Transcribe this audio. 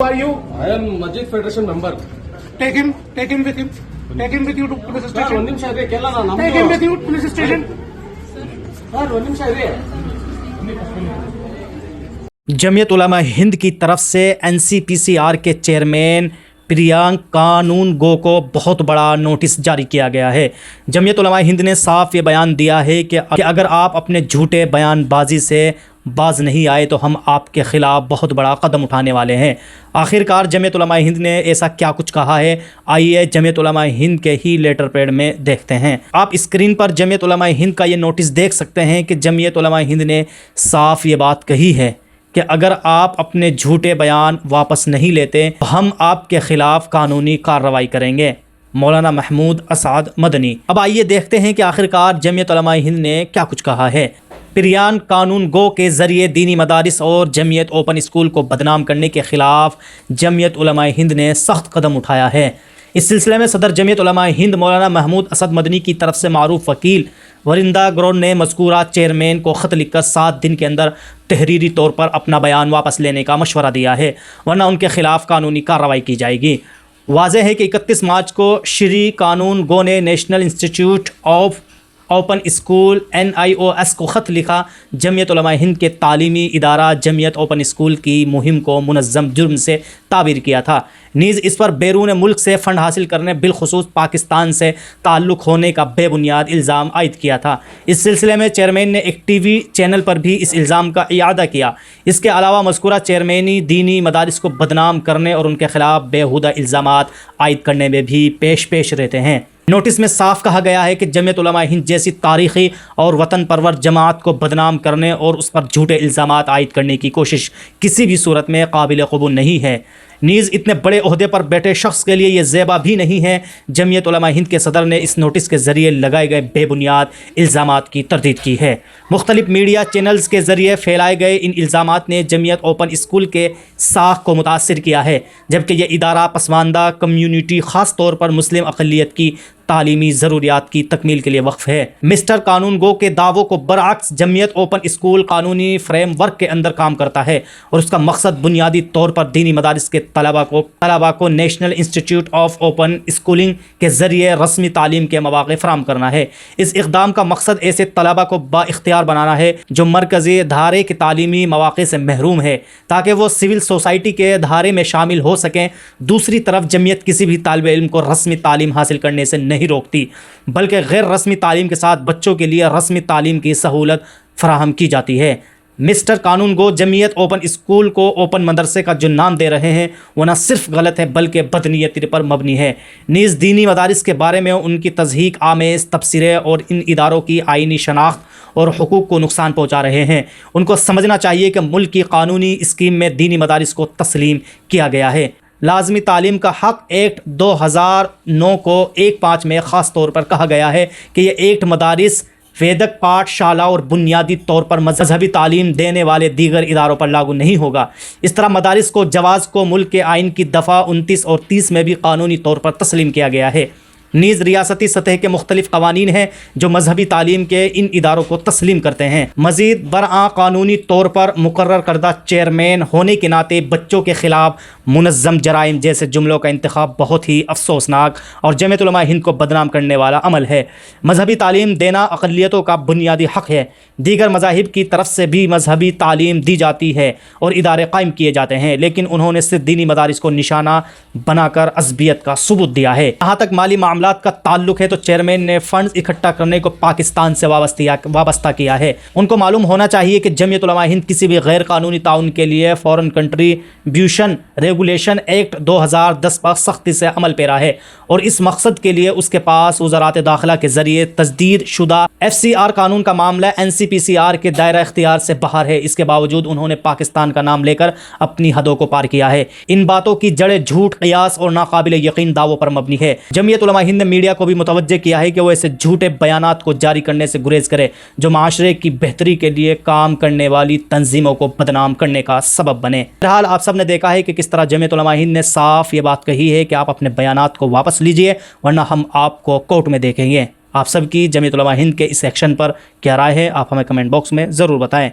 Who are you? I am Masjid Federation member. Take him with him. Take him with you to police Sir, station. ಒಂದು ನಿಮಿಷ ಇದೆ ಕೇಳಲ್ಲ ನಮ್ದು. Take him with you to police station. Sir ಒಂದು ನಿಮಿಷ ಇದೆ. जमीयत उलमा हिंद की तरफ से NCPCR के चेयरमैन प्रियांक कानून गो को बहुत बड़ा नोटिस जारी किया गया है। जमीयत उलमा हिंद ने साफ ये बयान दिया है कि अगर आप अपने झूठे बयानबाजी से बाज नहीं आए तो हम आपके ख़िलाफ़ बहुत बड़ा कदम उठाने वाले हैं। आखिरकार जमीयत उलमा हिंद ने ऐसा क्या कुछ कहा है, आइए जमीयत उलमा हिंद के ही लेटर पैड में देखते हैं। आप स्क्रीन पर जमीयत उलमा हिंद का ये नोटिस देख सकते हैं कि जमीयत उलमा हिंद ने साफ ये बात कही है कि अगर आप अपने झूठे बयान वापस नहीं लेते तो हम आपके ख़िलाफ़ कानूनी कार्रवाई करेंगे। मौलाना महमूद असाद मदनी। अब आइए देखते हैं कि आखिरकार जमीयत उलमा हिंद ने क्या कुछ कहा है। प्रियांक कानून गो के ज़रिए दीनी मदारिस और जमीयत ओपन स्कूल को बदनाम करने के ख़िलाफ़ जमीयत उलमा हिंद ने सख्त कदम उठाया है। इस सिलसिले में सदर जमीयत उलमा हिंद मौलाना महमूद असद मदनी की तरफ से मारूफ वकील वरिंदा ग्रोन ने मज़कूरा चेयरमैन को ख़त लिखकर 7 दिन के अंदर तहरीरी तौर पर अपना बयान वापस लेने का मशवरा दिया है, वरना उनके ख़िलाफ़ कानूनी कार्रवाई की जाएगी। वाज़ेह है कि 31 मार्च को श्री कानून गो ने national institute of open school NIOS को ख़त लिखा। जमीयत उलमा हिंद के तालीमी इदारा जमीयत ओपन स्कूल की मुहिम को मुनज़्ज़म जुर्म से ताबीर किया था। नीज़ इस पर बैरून मुल्क से फ़ंड हासिल करने बिलखुसूस पाकिस्तान से ताल्लुक़ होने का बेबुनियाद इल्ज़ाम आयद किया था। इस सिलसिले में चेयरमैन ने एक TV चैनल पर भी इस इल्ज़ाम का इयादा किया। इसके अलावा मज़कूरा चेयरमैनी दीनी मदारिस को बदनाम करने और उनके ख़िलाफ़ बेहुदा इल्ज़ामात आयद करने में भी पेश रहते हैं। नोटिस में साफ कहा गया है कि जमीयत उलमा हिंद जैसी तारीख़ी और वतन परवर जमात को बदनाम करने और उस पर झूठे इल्ज़ामात आयद करने की कोशिश किसी भी सूरत में काबिल क़बूल नहीं है। नीज़ इतने बड़े ओहदे पर बैठे शख्स के लिए ये ज़ेबा भी नहीं है। जमीयत उलमा हिंद के सदर ने इस नोटिस के ज़रिए लगाए गए बेबुनियाद इल्ज़ामात की तरदीद की है। मुख्तलिफ मीडिया चैनल्स के ज़रिए फैलाए गए इन इल्ज़ामात ने जमीयत ओपन स्कूल के साख को मुतासिर किया है, जबकि यह इदारा पसमानदा कम्यूनिटी ख़ास तौर पर मुस्लिम अक़लियत की तालीमी ज़रूरियात की तकमील के लिए वक्फ़ है। मिस्टर कानून गो के दावों को बरअक्स जमीयत ओपन स्कूल कानूनी फ्रेम वर्क के अंदर काम करता है और उसका मकसद बुनियादी तौर पर दीनी मदारिस के तलबा को national institute of open schooling के ज़रिए रस्मी तालीम के मौक़े फ़राहम करना है। इस इक़दाम का मकसद ऐसे तलबा को बाइख्तियार बनाना है जो मरकज़ी धारे के तालीमी मौक़े से महरूम है, ताकि वो सिविल सोसाइटी के धारे में शामिल हो सकें। दूसरी तरफ जमीयत किसी भी तालिब इल्म को रस्मी तालीम हासिल करने से नहीं रोकती, बल्कि गैर रस्मी तालीम के साथ बच्चों के लिए रस्मी तालीम की सहूलत फराहम की जाती है। मिस्टर कानून गो जमीयत ओपन स्कूल को ओपन मदरसे का जो नाम दे रहे हैं वो न सिर्फ गलत है बल्कि बदनीयती पर मबनी है। नीज़ दीनी मदारिस के बारे में उनकी तज़हीक आमेज़ तबसरे और इन इदारों की आइनी शनाख्त और हुकूक को नुकसान पहुँचा रहे हैं। उनको समझना चाहिए कि मुल्क की कानूनी स्कीम में दीनी मदारिस को तस्लीम किया गया है। लाजमी तालीम का हक़ एक्ट 2009 को 1(5) में ख़ास तौर पर कहा गया है कि यह एक्ट मदारिस, वेदक पाठशाला और बुनियादी तौर पर मजहबी तालीम देने वाले दीगर इदारों पर लागू नहीं होगा। इस तरह मदारिस को जवाज़ को मुल्क के आइन की दफ़ा 29 और 30 में भी कानूनी तौर पर तस्लीम किया गया है। नीज़ रियासती सतह के मुख्तलिफ कवानीन हैं जो मजहबी तालीम के इन इदारों को तस्लीम करते हैं। मज़ीद बरआ कानूनी तौर पर मुकर्रर करदा चेयरमैन होने के नाते बच्चों के ख़िलाफ़ मुनज़्ज़म जराइम जैसे जुमलों का इंतखाब बहुत ही अफसोसनाक और जमीयत उलमा हिंद को बदनाम करने वाला अमल है। मजहबी तालीम देना अक़लियतों का बुनियादी हक़ है। दीगर मज़ाहिब की तरफ से भी मजहबी तालीम दी जाती है और इदारे कायम किए जाते हैं, लेकिन उन्होंने सिर्फ दीनी मदारिस को निशाना बनाकर अज़बियत का सबूत दिया है। यहाँ तक माली मामलात का ताल्लुक है तो चेयरमैन ने फंड्स इकट्ठा करने को पाकिस्तान से वाबस्ता किया है। उनको मालूम होना चाहिए कि जमीयत उलमा हिंद किसी भी गैर कानूनी ताउन के लिए फॉरेन कंट्रीब्यूशन रेगुलेशन एक्ट 2010 पर सख्ती से अमल पेरा है और इस मकसद के लिए उसके पास वज़ारत दाखिला के ज़रिए तजदीद शुदा FCR कानून का मामला NCPCR के दायरा इख्तियार से बाहर है। इसके बावजूद उन्होंने पाकिस्तान का नाम लेकर अपनी हदों को पार किया है। इन बातों की जड़ें झूठ, क़ियास और नाकाबिल यकीन दावों पर मबनी है। जमीयत उलमा हिंद ने मीडिया को भी मुतवज्जे किया है कि वो ऐसे झूठे बयानात को जारी करने से गुरेज करे जो माशरे की बेहतरी के लिए काम करने वाली तंजीमों को बदनाम करने का सबब बने। बहरहाल आप सब ने देखा है कि किस तरह जमीयत उलमा हिंद ने साफ ये बात कही है कि आप अपने बयानात को वापस लीजिए, वरना हम आपको कोर्ट में देखेंगे। आप सब की जमीयत उलमा हिंद के इस एक्शन पर क्या राय है, आप हमें कमेंट बॉक्स में ज़रूर बताएं।